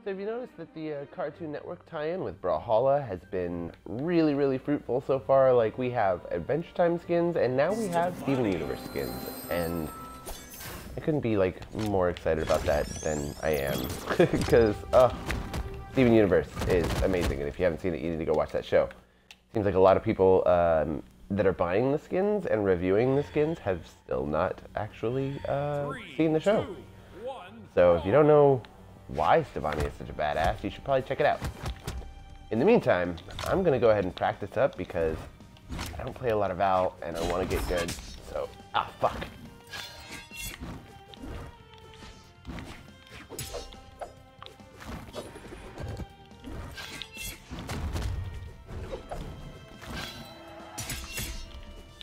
So have you noticed that the Cartoon Network tie-in with Brawlhalla has been really, really fruitful so far? Like, we have Adventure Time skins, and now we have Steven Universe skins. And I couldn't be, like, more excited about that than I am. Because, Steven Universe is amazing, and if you haven't seen it, you need to go watch that show. Seems like a lot of people that are buying the skins and reviewing the skins have still not actually seen the show. So if you don't know why Stevonnie is such a badass, you should probably check it out. In the meantime, I'm gonna go ahead and practice up because I don't play a lot of Val and I want to get good. So, fuck.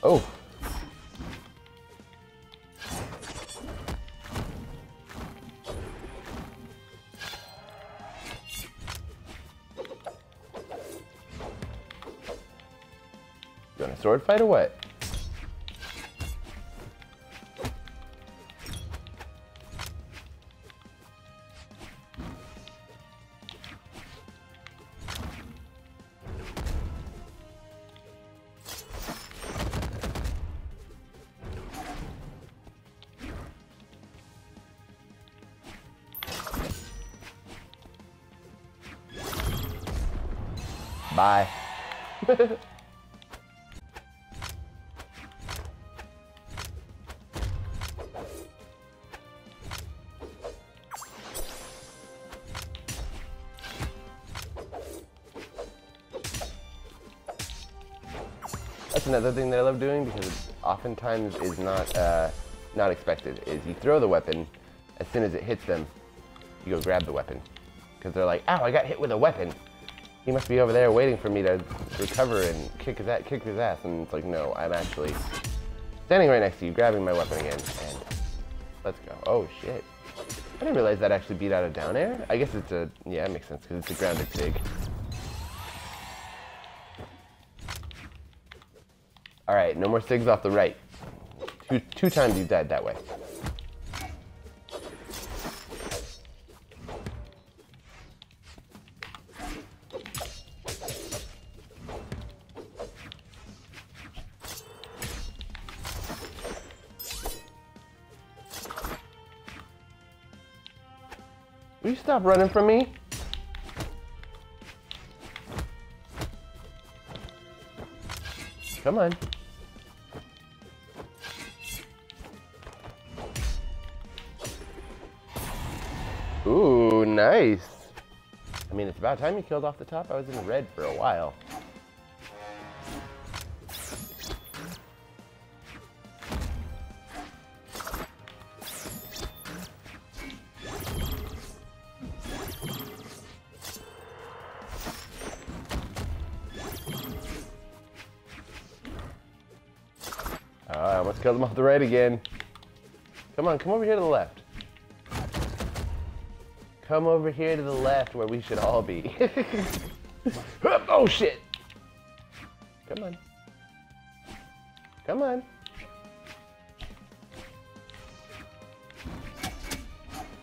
Oh. You want a sword fight or what? Bye. That's another thing that I love doing because it oftentimes is not expected. Is you throw the weapon, as soon as it hits them, you go grab the weapon because they're like, "Ow! I got hit with a weapon. He must be over there waiting for me to recover and kick his ass." And it's like, no, I'm actually standing right next to you, grabbing my weapon again, and let's go. Oh shit! I didn't realize that actually beat out a down air. I guess it's a it makes sense because it's a grounded sig. All right, no more sigs off the right. Two times you died that way. Will you stop running from me? Come on. Ooh, nice. I mean, it's about time you killed off the top. I was in red for a while. I almost killed him off the right again. Come on, come over here to the left. Come over here to the left where we should all be. Oh shit! Come on. Come on.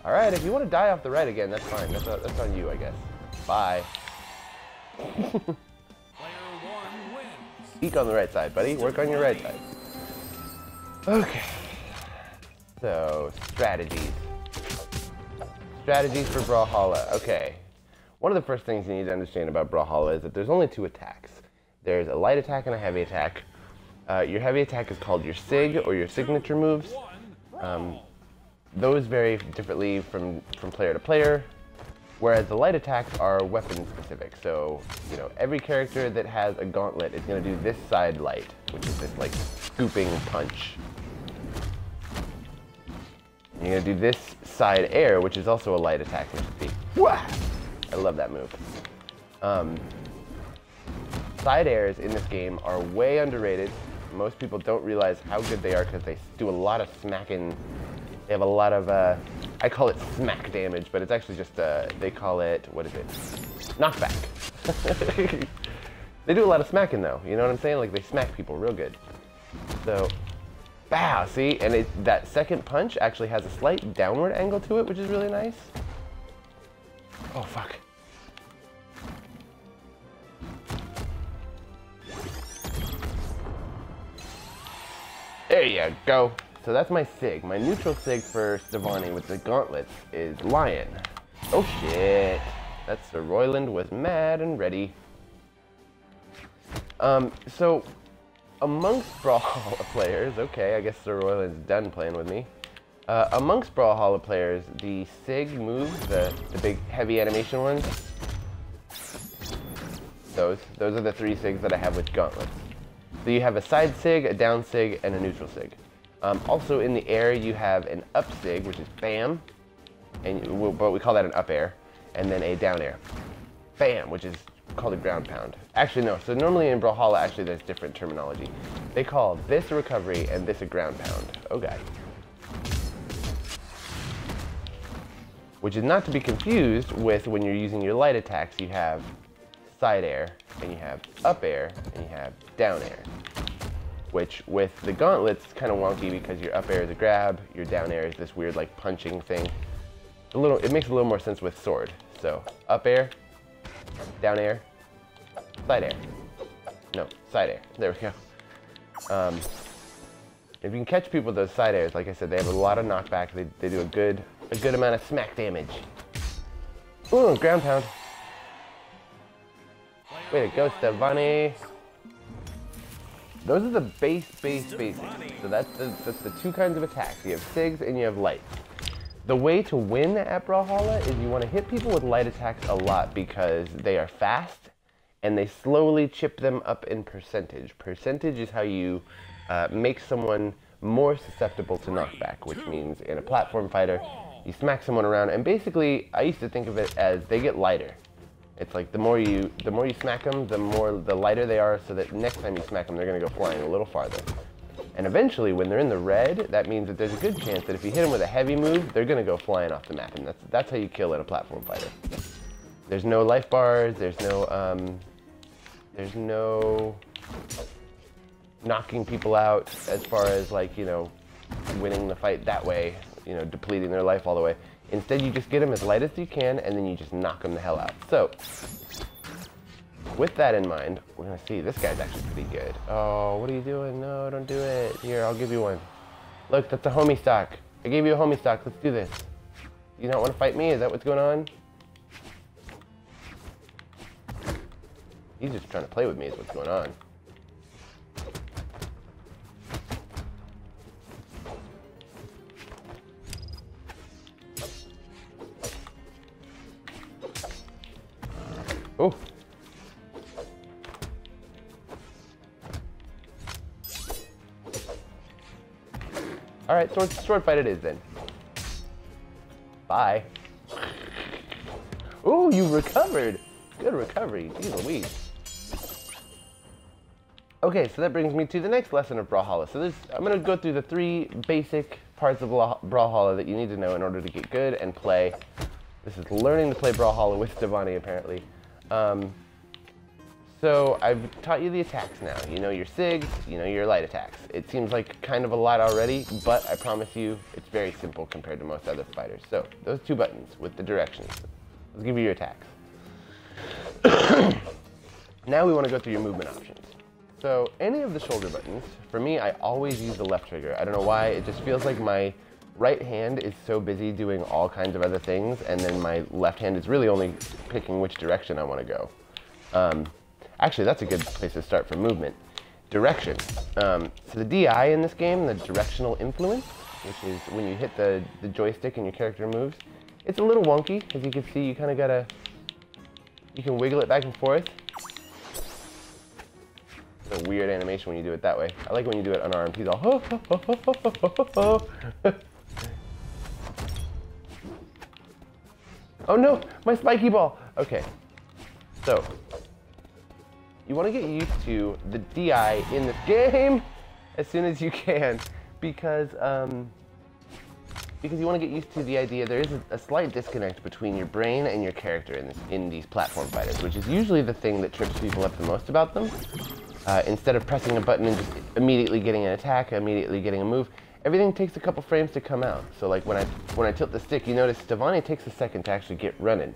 Alright, if you want to die off the right again, that's fine. That's on you, I guess. Bye. Peek on the right side, buddy. Work on your right side. Okay. So, strategies. Strategies for Brawlhalla. Okay. One of the first things you need to understand about Brawlhalla is that there's only two attacks. There's a light attack and a heavy attack. Your heavy attack is called your sig or your signature moves. Those vary differently from player to player, whereas the light attacks are weapon specific. So, you know, every character that has a gauntlet is going to do this side light, which is this like scooping punch. And you're going to do this side air, which is also a light attack, which is the wah! I love that move. Side airs in this game are way underrated. Most people don't realize how good they are because they do a lot of smacking. They have a lot of, I call it smack damage, but it's actually just, they call it, what is it? Knockback. They do a lot of smacking though, you know what I'm saying? Like they smack people real good. So, bow, see? And that second punch actually has a slight downward angle to it, which is really nice. Oh, fuck. There you go. So that's my SIG. My neutral SIG for Stevonnie with the gauntlets is Lion. Oh shit. That's Sir Royland was mad and ready. So amongst Brawlhalla players, okay, I guess Sir Royland's done playing with me. Amongst Brawlhalla players, the SIG moves, the big heavy animation ones, those are the 3 SIGs that I have with gauntlets. So you have a side SIG, a down SIG, and a neutral SIG. Also in the air you have an up SIG, which is BAM, but we call that an up air, and then a down air, BAM, which is called a ground pound. Actually no, so normally in Brawlhalla actually there's different terminology. They call this a recovery and this a ground pound. Okay. Which is not to be confused with when you're using your light attacks, you have side air, and you have up air, and you have down air. Which with the gauntlets is kind of wonky because your up air is a grab, your down air is this weird like punching thing. It makes a little more sense with sword. So up air, down air, side air. No, side air. There we go. If you can catch people with those side airs, like I said, they have a lot of knockback. They do a good amount of smack damage. Ooh, ground pound. Way to go, Stevonnie. Those are the basics. So that's the 2 kinds of attacks. You have SIGs and you have lights. The way to win at Brawlhalla is you want to hit people with light attacks a lot because they are fast and they slowly chip them up in percentage. Percentage is how you make someone more susceptible to knockback, which means in a platform fighter, you smack someone around, and basically, I used to think of it as they get lighter. It's like the more you smack them, the lighter they are, so that next time you smack them, they're gonna go flying a little farther. And eventually, when they're in the red, that means that there's a good chance that if you hit them with a heavy move, they're gonna go flying off the map, and that's how you kill in a platform fighter. There's no life bars, there's no knocking people out as far as like, you know, winning the fight that way, you know, depleting their life all the way. Instead, you just get them as light as you can, and then you just knock them the hell out. So, with that in mind, we're gonna see, this guy's actually pretty good. Oh, what are you doing? No, don't do it. Here, I'll give you one. Look, that's a homie stock. I gave you a homie stock, let's do this. You don't wanna fight me? Is that what's going on? He's just trying to play with me is what's going on. Oh. All right, sword fight it is then. Bye. Ooh, you recovered. Good recovery. Jeez Louise. Okay, so that brings me to the next lesson of Brawlhalla. So I'm going to go through the 3 basic parts of Brawlhalla that you need to know in order to get good and play. This is learning to play Brawlhalla with Stevonnie, apparently. So I've taught you the attacks now. You know your SIGs, you know your light attacks. It seems like kind of a lot already, but I promise you it's very simple compared to most other fighters. So those 2 buttons with the directions. Let's give you your attacks. Now we want to go through your movement options. So any of the shoulder buttons, for me, I always use the left trigger. I don't know why, it just feels like my right hand is so busy doing all kinds of other things, and then my left hand is really only picking which direction I want to go. Actually, that's a good place to start for movement. Direction. So the DI in this game, the directional influence, which is when you hit the joystick and your character moves, it's a little wonky. As you can see, you kind of gotta, you can wiggle it back and forth. It's a weird animation when you do it that way. I like when you do it unarmed. He's all, ho, ho, ho, ho, ho, ho, ho, ho. Oh no, my spiky ball. Okay, so you want to get used to the DI in this game as soon as you can, because you want to get used to the idea there is a slight disconnect between your brain and your character in these platform fighters, which is usually the thing that trips people up the most about them. Instead of pressing a button and just immediately getting an attack, immediately getting a move, everything takes a couple frames to come out. So like when I tilt the stick, you notice Stevonnie takes a second to actually get running.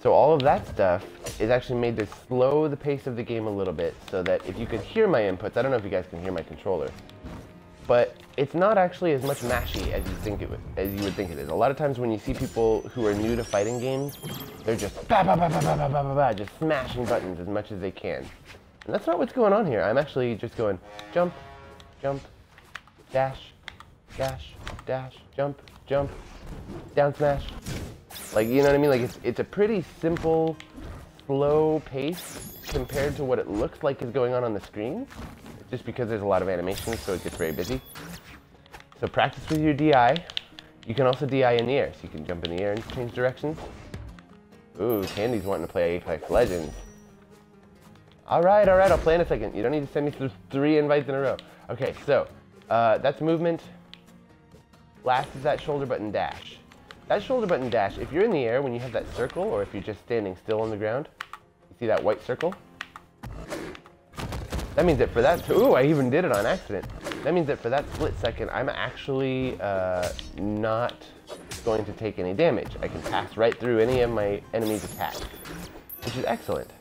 So all of that stuff is actually made to slow the pace of the game a little bit so that if you could hear my inputs, I don't know if you guys can hear my controller, but it's not actually as much mashy as you would think it is. A lot of times when you see people who are new to fighting games, they're just ba ba ba ba ba ba ba ba ba, just smashing buttons as much as they can. And that's not what's going on here. I'm actually just going jump, jump, dash, dash, dash, jump, jump, down smash. Like, you know what I mean? Like, it's a pretty simple, slow pace compared to what it looks like is going on the screen, just because there's a lot of animations, so it gets very busy. So practice with your DI. You can also DI in the air, so you can jump in the air and change directions. Ooh, Candy's wanting to play Apex Legends. All right, I'll play in a second. You don't need to send me through 3 invites in a row. Okay, so that's movement. Last is that shoulder button dash. That shoulder button dash, if you're in the air when you have that circle, or if you're just standing still on the ground, you see that white circle? That means that for that, ooh, I even did it on accident. That means that for that split second, I'm actually not going to take any damage. I can pass right through any of my enemy's attacks, which is excellent.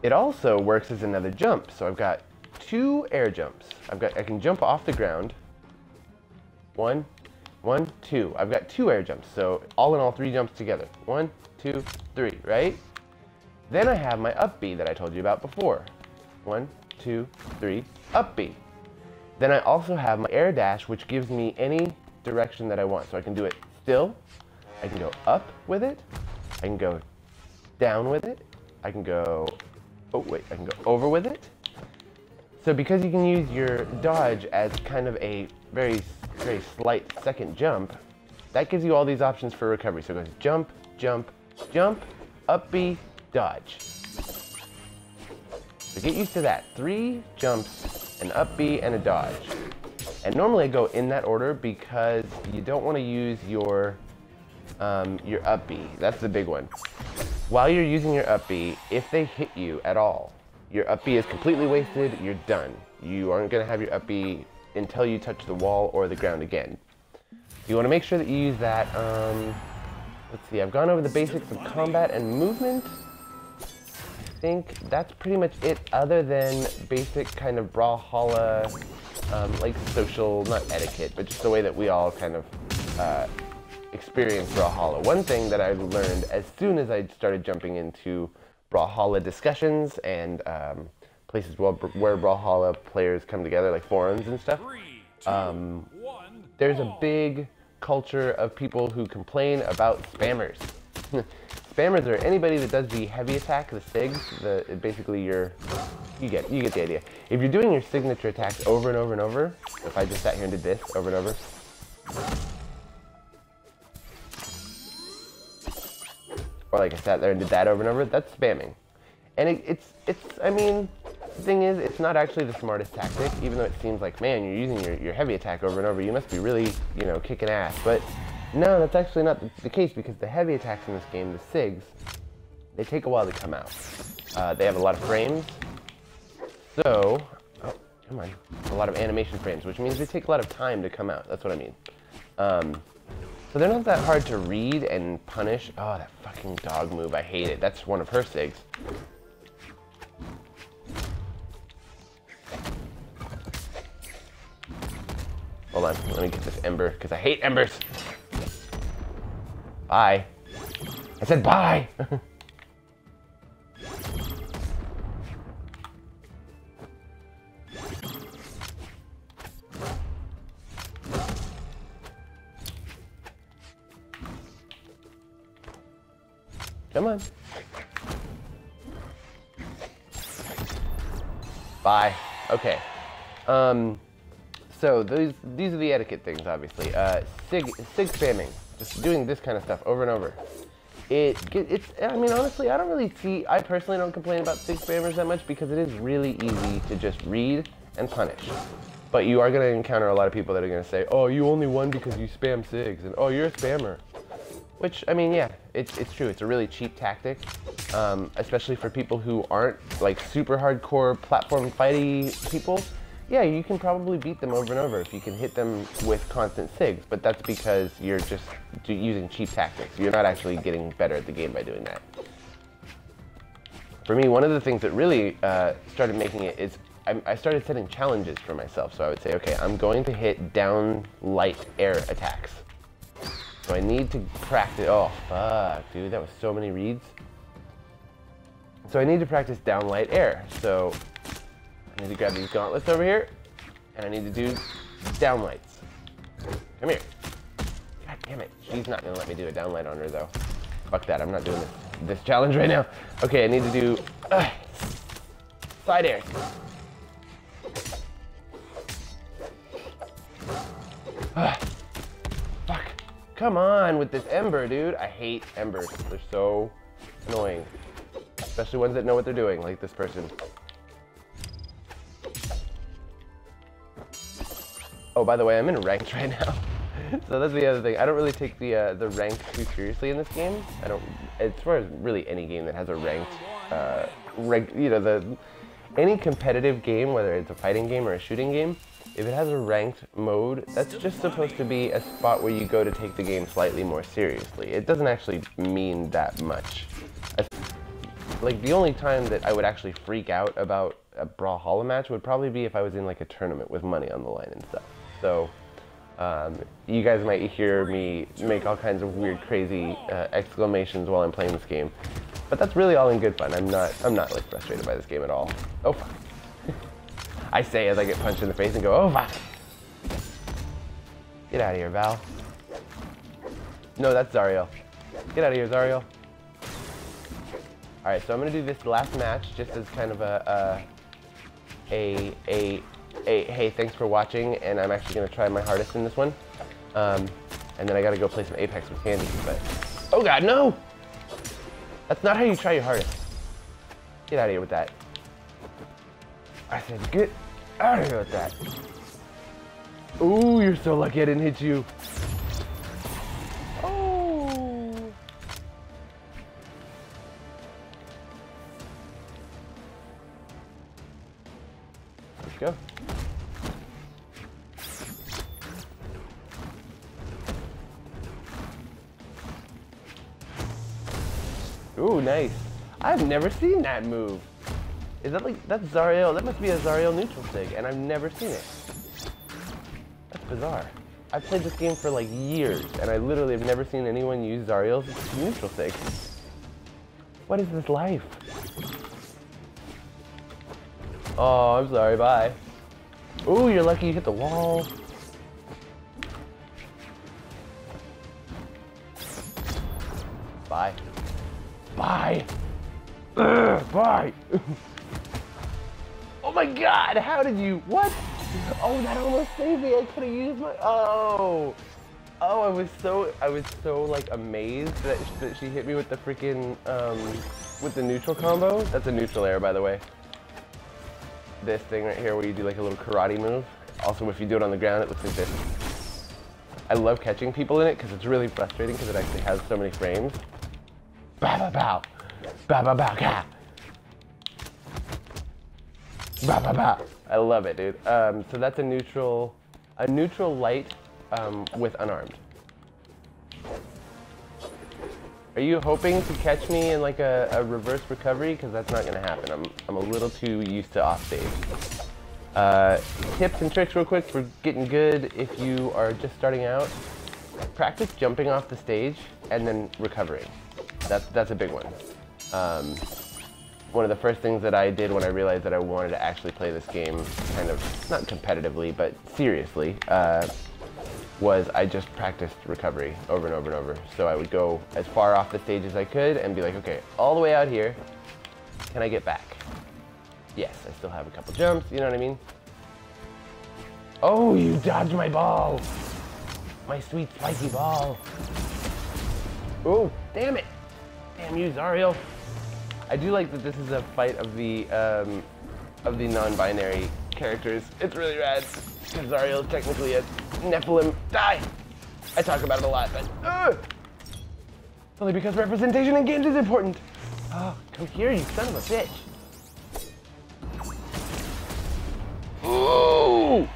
It also works as another jump. So I've got 2 air jumps. I can jump off the ground. 1, 2. I've got 2 air jumps. So all in all, 3 jumps together. 1, 2, 3, right? Then I have my up B that I told you about before. 1, 2, 3, up B. Then I also have my air dash, which gives me any direction that I want. So I can do it still. I can go up with it. I can go down with it. I can go, I can go over with it. So because you can use your dodge as kind of a very, very slight second jump, that gives you all these options for recovery. So it goes jump, jump, jump, up B, dodge. So get used to that. 3 jumps, an up B, and a dodge. And normally I go in that order because you don't want to use your up B. That's the big one. While you're using your up B, if they hit you at all, your up B is completely wasted, you're done. You aren't going to have your up B until you touch the wall or the ground again. You want to make sure that you use that. Let's see, I've gone over the basics of combat and movement. I think that's pretty much it, other than basic kind of Brawlhalla, like social, not etiquette, but just the way that we all kind of experience Brawlhalla. One thing that I've learned as soon as I started jumping into Brawlhalla discussions and places where Brawlhalla players come together, like forums and stuff, there's a big culture of people who complain about spammers. Spammers are anybody that does the heavy attack, the SIGs, basically you get the idea. If you're doing your signature attacks over and over and over, if I just sat here and did this over and over, or like I sat there and did that over and over, that's spamming. And I mean, the thing is, it's not actually the smartest tactic, even though it seems like, man, you're using your heavy attack over and over, you must be really, kicking ass. But no, that's actually not the case, because the heavy attacks in this game, the SIGs, they take a while to come out. They have a lot of frames, so, oh, come on, a lot of animation frames, which means they take a lot of time to come out, that's what I mean. So they're not that hard to read and punish. Oh, that fucking dog move, I hate it. That's one of her SIGs. Hold on, let me get this ember, because I hate embers. Bye. I said bye! Come on. Bye. Okay. So these are the etiquette things, obviously. SIG spamming, just doing this kind of stuff over and over. I mean, honestly, I personally don't complain about SIG spammers that much, because it is really easy to just read and punish. But you are going to encounter a lot of people that are going to say, oh, you only won because you spam SIGs, and oh, you're a spammer. Which, I mean, yeah, it's true. It's a really cheap tactic, especially for people who aren't like super hardcore platform fighty people. Yeah, you can probably beat them over and over if you can hit them with constant SIGs, but that's because you're just using cheap tactics. You're not actually getting better at the game by doing that. For me, one of the things that really started making it is I started setting challenges for myself. So I would say, okay, I'm going to hit down light air attacks. So I need to practice, oh fuck, dude, that was so many reads. So I need to practice down light air. So I need to grab these gauntlets over here, and I need to do down lights. Come here. God damn it. She's not gonna let me do a down light on her though. Fuck that, I'm not doing this challenge right now. Okay, I need to do side air. Fuck. Come on with this ember, dude. I hate embers. They're so annoying. Especially ones that know what they're doing, like this person. Oh, by the way, I'm in ranked right now. So that's the other thing. I don't really take the rank too seriously in this game. I don't, as far as really any game that has a ranked, any competitive game, whether it's a fighting game or a shooting game, if it has a ranked mode, that's just supposed to be a spot where you go to take the game slightly more seriously. It doesn't actually mean that much. Like, the only time that I would actually freak out about a Brawlhalla match would probably be if I was in like a tournament with money on the line and stuff. So, you guys might hear me make all kinds of weird, crazy exclamations while I'm playing this game. But that's really all in good fun. I'm not like frustrated by this game at all. Oh fuck. I say as I get punched in the face and go, oh fuck. Get out of here, Val. No, that's Zariel. Get out of here, Zariel. Alright, so I'm gonna do this last match just as kind of a hey, thanks for watching, and I'm actually gonna try my hardest in this one. And then I gotta go play some Apex with Candy, but... Oh god, no! That's not how you try your hardest. Get out of here with that. I said, get out of here with that. Ooh, you're so lucky I didn't hit you. Oh. Let's go. Ooh, nice. I've never seen that move. Is that like, that's Zariel? That must be a Zariel neutral sig, and I've never seen it. That's bizarre. I've played this game for like years, and I literally have never seen anyone use Zariel's neutral sig. What is this life? Oh, I'm sorry, bye. Ooh, you're lucky you hit the wall. Bye. Bye. Ugh, bye. Oh my god, how did you, what? Oh, that almost saved me. I could have used my, oh, I was so like amazed that she hit me with the freaking, with the neutral combo. That's a neutral air, by the way. This thing right here where you do like a little karate move. Also, if you do it on the ground, it looks like this. I love catching people in it because it's really frustrating because it actually has so many frames. Ba ba bow, ba ba bow, ka. Ba ba ba. I love it, dude. So that's a neutral light with unarmed. Are you hoping to catch me in like a reverse recovery? Because that's not gonna happen. I'm a little too used to offstage. Tips and tricks real quick for getting good if you are just starting out. Practice jumping off the stage and then recovering. That's a big one. One of the first things that I did when I realized that I wanted to actually play this game kind of, not competitively, but seriously, was I just practiced recovery over and over and over. So I would go as far off the stage as I could and be like, okay, all the way out here, can I get back? Yes, I still have a couple jumps, you know what I mean? Oh, you dodged my ball! My sweet spiky ball. Oh, damn it! Damn you, Zariel. I do like that this is a fight of the non-binary characters. It's really rad. Because Zariel is technically a Nephilim. Die! I talk about it a lot, but it's only because representation in games is important. Oh, come here, you son of a bitch. Ooh. No!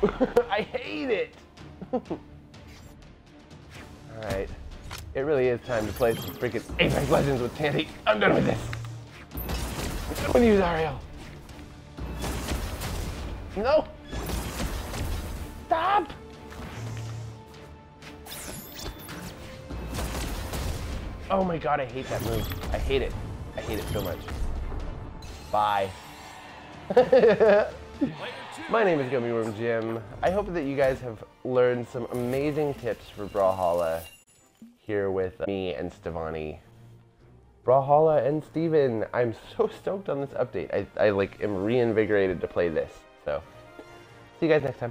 I hate it! Alright. It really is time to play some freaking Apex Legends with Tandy. I'm done with this. I'm done with you, Zariel. No! Stop! Oh my god, I hate that move. I hate it. I hate it so much. Bye. My name is Gummy Worm Jim. I hope that you guys have learned some amazing tips for Brawlhalla here with me and Stevonnie. Brawlhalla and Steven, I'm so stoked on this update. I like am reinvigorated to play this. So, see you guys next time.